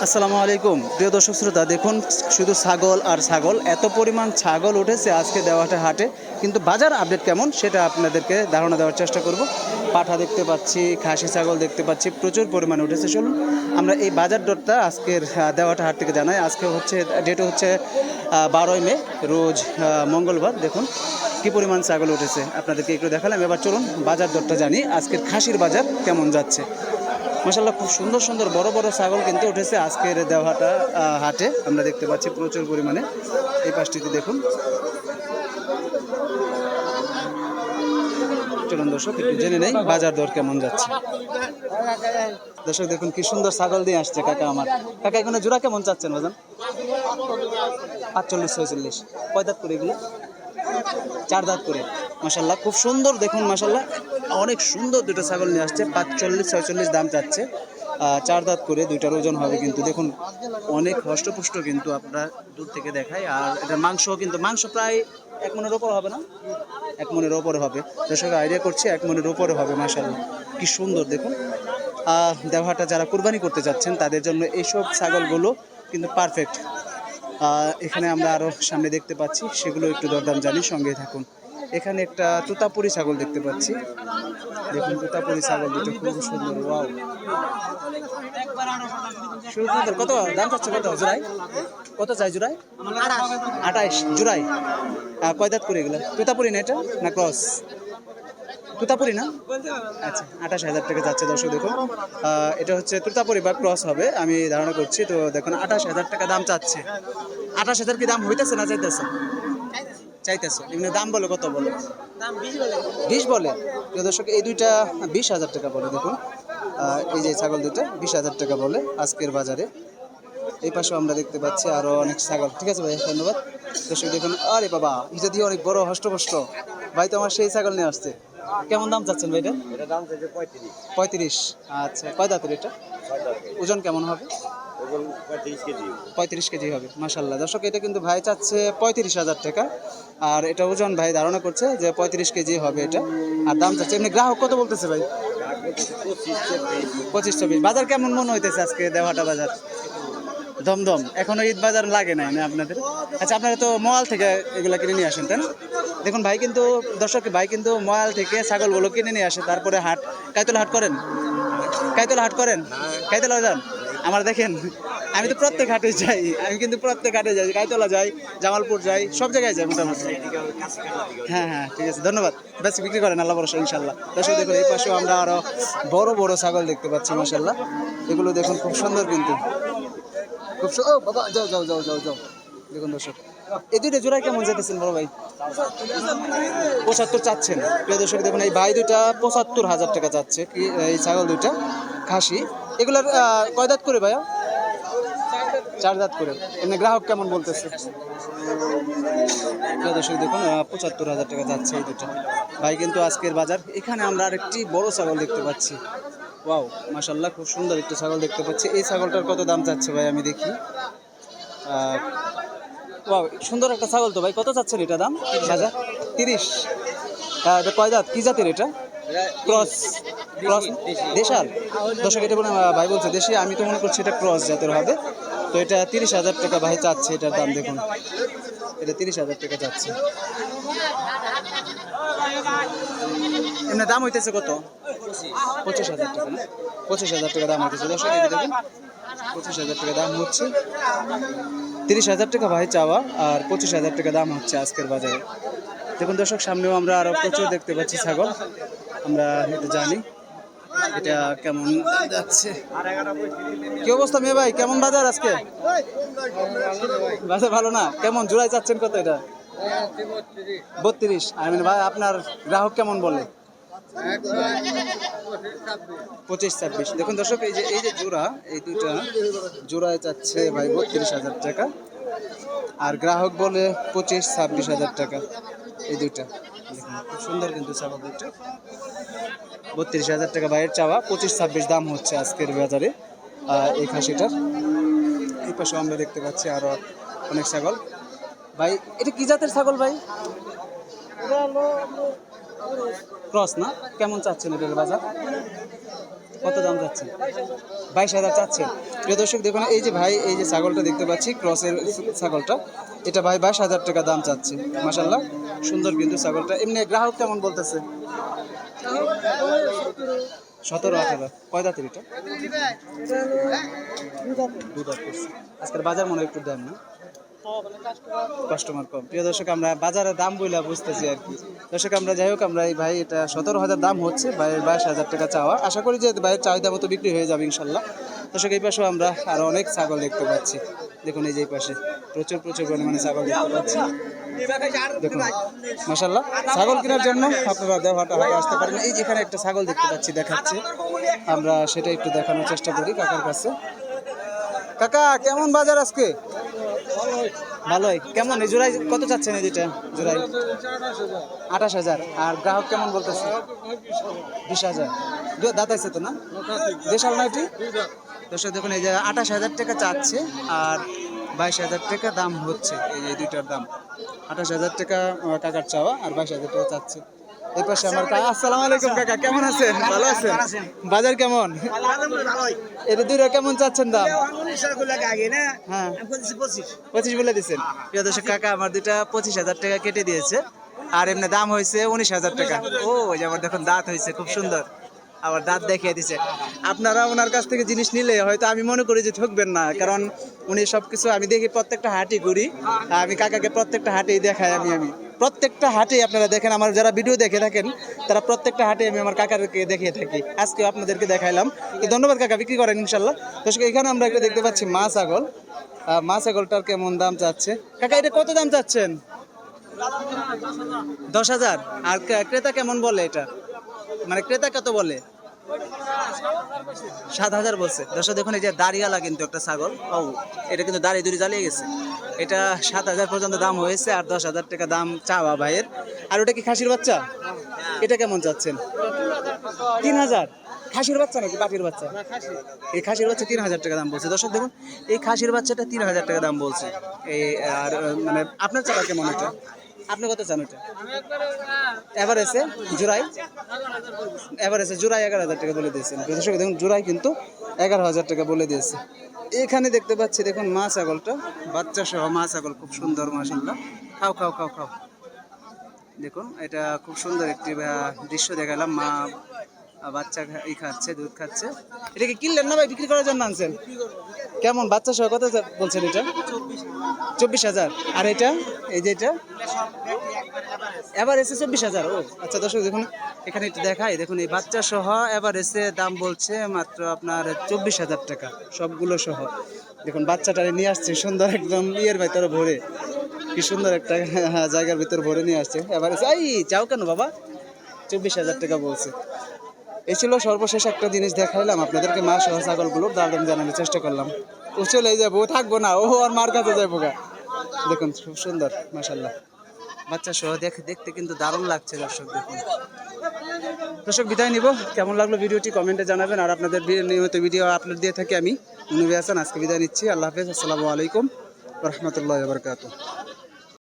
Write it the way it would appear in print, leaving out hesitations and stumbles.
আসসালামু আলাইকুম প্রিয় দর্শক শ্রোতা, দেখুন শুধু ছাগল আর ছাগল, এত পরিমাণ ছাগল উঠেছে আজকে দেওয়াটা হাটে। কিন্তু বাজার আপডেট কেমন সেটা আপনাদেরকে ধারণা দেওয়ার চেষ্টা করব। পাঠা দেখতে পাচ্ছি, খাসি ছাগল দেখতে পাচ্ছি, প্রচুর পরিমাণে উঠেছে। চলুন আমরা এই বাজার দরটা আজকের দেওয়াটা হাট থেকে জানাই। আজকে হচ্ছে ডেট হচ্ছে 12ই মে, রোজ মঙ্গলবার। দেখুন কী পরিমাণ ছাগল উঠেছে আপনাদেরকে একটু দেখালাম। এবার চলুন বাজার দরটা জানি, আজকের খাসির বাজার কেমন যাচ্ছে। মাশাআল্লাহ, খুব সুন্দর সুন্দর বড় বড় ছাগল কিন্তু উঠেছে আজকের দেওয়াটা হাটে। আমরা দেখতে পাচ্ছি প্রচুর পরিমাণে। এই পাশটিতে দেখুন। চলুন দর্শক একটু জেনে নেই বাজার দর কেমন যাচ্ছে। দর্শক দেখুন কি সুন্দর ছাগল দিয়ে আসছে কাকা আমার। কাকা এখানে জোড়া কেমন চাচ্ছেন বাজান? 45-46। কয় দাঁত করে এগুলো? 4 দাঁত করে। মাশাআল্লাহ খুব সুন্দর, দেখুন মাশাআল্লাহ অনেক সুন্দর দুটো ছাগল নিয়ে আসছে। 45-46 দাম চাচ্ছে। 4 দাঁত করে, দুইটার ওজন হবে কিন্তু দেখুন অনেক হষ্টপুষ্ট কিন্তু আপনারা দূর থেকে দেখায়। আর এটা মাংস প্রায় 1 মণের ওপর হবে না? 1 মণের ওপরে হবে। দর্শক আইডিয়া করছে 1 মণের ওপরে হবে। মাশাআল্লাহ কি সুন্দর দেখুন। দেওয়াটা যারা কুরবানি করতে যাচ্ছেন তাদের জন্য এইসব ছাগলগুলো কিন্তু পারফেক্ট। এখানে আমরা আরও সামনে দেখতে পাচ্ছি, সেগুলো একটু দরদাম জানি, সঙ্গে থাকুন। এখানে একটা তোতাপুরি ছাগল দেখতে পাচ্ছি। দেখুন তোতাপুরি ছাগল দুটো খুব সুন্দর। ওয়াও, সুন্দর। কত দাম চাচ্ছে? কত জোড়ায়? কত চাই জোড়ায়? 28 জোড়ায়। কয় দাঁত করে এগুলো? তোতাপুরি না এটা, না ক্রস? তোতাপুরি না? আচ্ছা, 28,000 টাকা যাচ্ছে। দর্শক দেখুন এটা হচ্ছে তোতাপুরি বা ক্রস হবে আমি ধারণা করছি। তো দেখুন 28,000 টাকা দাম চাচ্ছে। 28,000 কি দাম হইতেছে না চাইতেছে? চাইতেছে। এমনি দাম বলে কত বলে? 20 বলে। প্রিয় দর্শক এই দুইটা 20,000 টাকা বলে। দেখুন এই যে ছাগল দুটো 20,000 টাকা বলে আজকের বাজারে। এই পাশেও আমরা দেখতে পাচ্ছি আরো অনেক ছাগল। ঠিক আছে ভাই, ধন্যবাদ। দর্শক দেখুন, আরে বাবা এটা দিয়ে অনেক বড় হষ্টপুষ্ট ভাই, তো আমার সেই ছাগল নিয়ে আসছে। কেমন দাম চাচ্ছেন ভাই? এটা দাম চাইছে 35। 35। আচ্ছা, কয় দাঁতের এটা? ওজন কেমন হবে? ওজন 35 কেজি। 35 কেজি হবে। মাশাআল্লাহ দর্শক এটা কিন্তু ভাই চাচ্ছে 35,000 টাকা। আর এটা ওজন ভাই ধারণা করছে যে 35 কেজি হবে এটা। আর দাম চাচ্ছে, এমনি গ্রাহক কত বলতেছে ভাই? 25-26। বাজার কেমন মনে হইতেছে আজকে দেওয়াটা বাজার? দমদম। এখনো ঈদ বাজার লাগে নাই না আপনাদের? আচ্ছা, আপনারা তো ময়াল থেকে এগুলো কিনে নিয়ে আসেন তাই না? দেখুন ভাই কিন্তু, দর্শক ভাই কিন্তু ময়াল থেকে ছাগলগুলো কিনে নিয়ে আসে, তারপরে হাট কাইতলা হাট করেন। কাইতলা হাট করেন? কাইতলা যান? আমার দেখেন আমি তো প্রত্যেক হাটে যাই, কাইতলা যাই, জামালপুর যাই, সব জায়গায় যাই মোটামুটি। হ্যাঁ হ্যাঁ, ঠিক আছে, ধন্যবাদ। বেশি বিক্রি করেন, আল্লাহ ভরসা ইনশাল্লাহ। দর্শক দেখুন এই পাশেও আমরা আরো বড় বড় ছাগল দেখতে পাচ্ছি। মাশাআল্লাহ এগুলো দেখুন খুব সুন্দর কিন্তু, খুব ও বাবা, যাও যাও যাও যাও যাও। দেখুন দর্শক এই দুইটা জোড়ায় কেমন যেতেছেন বড় ভাই? 75 চাচ্ছেন। প্রিয় দর্শক দেখুন এই ভাই দুইটা 75,000 টাকা চাচ্ছে কি এই ছাগল দুইটা খাসি। এগুলার কয় দাঁত করে ভাইয়া? 4 দাঁত করে। এমনি গ্রাহক কেমন বলতেছে? প্রিয় দর্শক দেখুন 75,000 টাকা যাচ্ছে এই দুটো ভাই কিন্তু আজকের বাজার। এখানে আমরা আরেকটি বড় ছাগল দেখতে পাচ্ছি। ওয়াও, মাশাআল্লাহ খুব সুন্দর একটা ছাগল দেখতে পাচ্ছি। এই ছাগলটার কত দাম চাচ্ছে ভাই আমি দেখি। ওয়াও, সুন্দর একটা ছাগল তো ভাই, কত চাচ্ছেন এটা দাম? 30। এটা কয় দাঁত, কি জাতের এটা? ক্রস? ক্রস দেশাল? দর্শক এটা বলে ভাই বলছে দেশি, আমি তো মনে করছি এটা ক্রস জাতের হবে। তো এটা 30,000 টাকা ভাই চাচ্ছে এটার দাম। দেখুন এটা 30,000 টাকা চাচ্ছে। এমনি দাম হইতেছে কত? 25,000 টাকা না? 25,000 টাকা দাম হইতেছে। দর্শক এই দেখুন 25,000 টাকা দাম হচ্ছে। 30,000 টাকা ভাই চাওয়া, আর 25,000 টাকা দাম হচ্ছে আজকের বাজারে। দেখুন দর্শক সামনেও আমরা আরো প্রচুর দেখতে পাচ্ছি ছাগল। আমরা এটা জানি এটা কেমন যাচ্ছে। কি অবস্থা মেয়ে ভাই, কেমন বাজার আজকে? বাজার ভালো না? কেমন জোড়ায় চাচ্ছেন কত এটা? 32। আর মানে ভাই আপনার গ্রাহক কেমন বলে? 25-26। দেখুন দর্শক এই যে জোড়া, এই দুইটা জোড়ায় চাচ্ছে ভাই 32,000 টাকা, আর গ্রাহক বলে 25-26,000 টাকা। এই দুইটা খুব সুন্দর কিন্তু ছাগল দুইটা। 32,000 টাকা ভাইয়ের চাওয়া, 25-26 দাম হচ্ছে আজকের বাজারে এই খাসিটার। এই পাশে আমরা দেখতে পাচ্ছি আরো অনেক ছাগল। ভাই এটা কি জাতের ছাগল ভাই? ক্রস না? কেমন চাচ্ছেন এটার বাজার? কত দাম চাচ্ছেন? 22,000 চাচ্ছেন। প্রিয় দর্শক দেখুন, এই যে ভাই এই যে ছাগলটা দেখতে পাচ্ছি ক্রসের ছাগলটা, এটা ভাই 22,000 টাকা দাম চাচ্ছে। মাশাল্লাহ সুন্দর কিন্তু ছাগলটা। এমনি গ্রাহক কেমন বলতেছে? 17-18। কয় দাঁতের এটা? দুধ করছে। আজকের বাজার মনে হয় একটু দাম না, কাস্টমার কম। প্রিয় দর্শক আমরা বাজারের দাম বইলা বুঝতেছি আর কি। দর্শক আমরা যাই হোক, আমরা এই ভাই এটা 17,000 দাম হচ্ছে, ভাইয়ের 22,000 টাকা চাওয়া। আশা করি যে ভাইয়ের চাহিদা মতো বিক্রি হয়ে যাবে ইনশাল্লাহ। দর্শক এই পাশেও আমরা আরো অনেক ছাগল দেখতে পাচ্ছি। দেখুন এই যে এই পাশে প্রচুর পরিমাণে ছাগল দেখতে পাচ্ছি। দেখুন মাশাল্লাহ, ছাগল কেনার জন্য আপনারা দেওয়াটা হাটে আসতে পারেন। এই যেখানে একটা ছাগল দেখতে পাচ্ছি দেখাচ্ছে, আমরা সেটা একটু দেখানোর চেষ্টা করি কাকার কাছে। কাকা কেমন বাজার আজকে? ভালোই। কেমন এই জোড়াই কত চাচ্ছেন? এই যেটা জোড়াই 28,000। আর গ্রাহক কেমন বলতেছে? 20,000। দাঁত আছে তো না? দেশাল না এটি? দর্শক দেখুন এই যে 28,000 টাকা চাচ্ছে আর 22,000 টাকা দাম হচ্ছে। এই যে দুইটার দাম 28,000 টাকা কাকার চাওয়া আর 22,000 টাকা চাচ্ছে। এই পাশে আমার আসসালামু আলাইকুম কাকা, কেমন আছেন? ভালো আছেন? বাজার কেমন? এটা দুইটা কেমন চাচ্ছেন দাম? হ্যাঁ 25 বলে দিচ্ছেন। প্রিয় দর্শক কাকা আমার দুইটা 25,000 টাকা কেটে দিয়েছে আর এমনি দাম হয়েছে 19,000 টাকা। ও ওই যে আমার দেখুন দাঁত হয়েছে খুব সুন্দর, আবার দাঁত দেখিয়ে দিছে। আপনারা ওনার কাছ থেকে জিনিস নিলে হয়তো আমি মনে করি যে ঠকবেন না, কারণ উনি সবকিছু আমি দেখি প্রত্যেকটা হাটই ঘুরি। আমি কাকাকে প্রত্যেকটা হাটেই দেখাই। আমি প্রত্যেকটা হাটে আপনারা দেখেন, আমার যারা ভিডিও দেখে থাকেন তারা প্রত্যেকটা হাটে আমি আমার কাকাকে দেখিয়ে থাকি। আজকে আপনাদেরকে দেখাইলাম। তো ধন্যবাদ কাকা, বিক্রি করেন ইনশাল্লাহ। তো এখানে আমরা একটা দেখতে পাচ্ছি মা ছাগল। মা ছাগলটার কেমন দাম চাচ্ছে কাকা? এটা কত দাম চাচ্ছেন? 10,000। আর ক্রেতা কেমন বলে এটা? মানে ক্রেতা কত বলে? 7,000 বলছে। দর্শক দেখুন এই যে দাড়িওয়ালা কিন্তু একটা ছাগল। ও এটা কিন্তু দাড়ি দুড়ি জ্বালিয়ে গেছে। এটা 7,000 পর্যন্ত দাম হয়েছে আর 10,000 টাকা দাম চাওয়া ভাইয়ের। আর ওটা কি খাসির বাচ্চা? এটা কেমন চাচ্ছেন? 3,000। খাসির বাচ্চা নাকি পাটির বাচ্চা? এই খাসির বাচ্চা 3,000 টাকা দাম বলছে। দর্শক দেখুন এই খাসির বাচ্চাটা 3,000 টাকা দাম বলছে। এই আর মানে আপনার চাওয়া কেমন এটা? আপনি কত চান ওটা? এভারেজে জোড়াই? এভারেজে জোড়াই 11,000 টাকা বলে দিয়েছেন। দর্শক দেখুন জোড়াই কিন্তু 11,000 টাকা বলে দিয়েছে। এখানে দেখতে পাচ্ছি দেখুন মা ছাগলটা, বাচ্চা সহ মা ছাগল, খুব সুন্দর মাশাআল্লাহ। খাও খাও খাও খাও। দেখুন এটা খুব সুন্দর একটি দৃশ্য দেখালাম। মা বাচ্চা খাচ্ছে, দুধ খাচ্ছে। এটা কি কিনলেন না ভাই বিক্রি করার জন্য আনছেন? কেমন বাচ্চা সহ কত বলছেন এটা? 24,000। আর এটা এই যে এটা এভারেজে 24,000। ও আচ্ছা দর্শক দেখুন এখানে একটু দেখাই, দেখুন এই বাচ্চা সহ এভারেজে দাম বলছে মাত্র আপনার 24,000 টাকা সবগুলো সহ। দেখুন বাচ্চাটা নিয়ে আসছে সুন্দর একদম ইয়ের ভিতরে ভরে, কি সুন্দর একটা জায়গার ভিতর ভরে নিয়ে আসছে। এভারেজ এই চাও কেন বাবা? 24,000 টাকা বলছে। এই ছিল সর্বশেষ একটা জিনিস দেখাইলাম আপনাদেরকে, মা সহ ছাগলগুলোর দাম জানানোর চেষ্টা করলাম। ও চলে যাবো, ও থাকবো না, ও আর মার কাছে যাবো গা। দেখুন খুব সুন্দর মাশাআল্লাহ বাচ্চা সহ দেখতে কিন্তু দারুণ লাগছে। দর্শক দেখুন, দর্শক বিদায় নিব। কেমন লাগলো ভিডিওটি কমেন্টে জানাবেন। আর আপনাদের নিয়মিত ভিডিও আপলোড দিয়ে থাকি আমি, নুনবী হাসান। আজকে বিদায় নিচ্ছি। আল্লাহ হাফেজ। আসসালামু আলাইকুম ওয়া রাহমাতুল্লাহি ওয়া বারাকাতুহু।